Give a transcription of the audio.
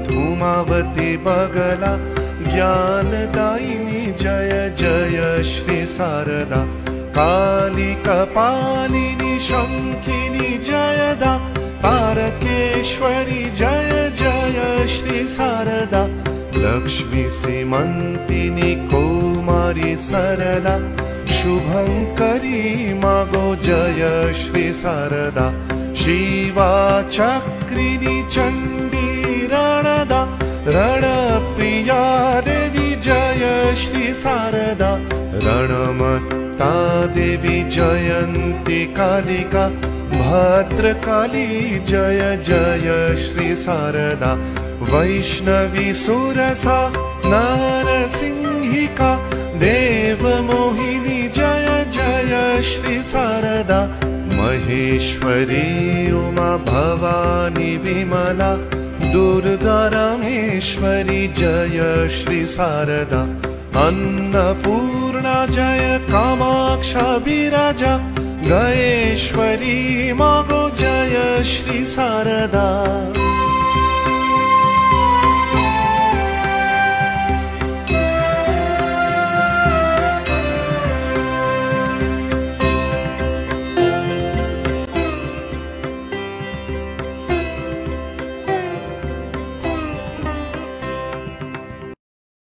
धूमावती बगला ज्ञानदायिनी जय जय श्री शारदा काली कपालिनी शंखिनी जयदा तारकेश्वरी जय जय श्री शारदा लक्ष्मी सीमंतिनी कौमारी सरला शुभंकरी मागो जय श्री शारदा शिवा चक्रिनी चंडी रणदा रणप्रिया देवी जय श्री शारदा रणमत्ता देवी जयंती कालिका भद्रकाली जय जय श्री शारदा वैष्णवी सुरसा नरसिंहिका देवमोहिनी जय जय श्री शारदा महेश्वरी उमा भवानी विमला दुर्गा रामेश्वरी जय श्री शारदा अन्नपूर्णा जय कामाक्षा विराजा गयेश्वरी मागो जय श्री शारदा।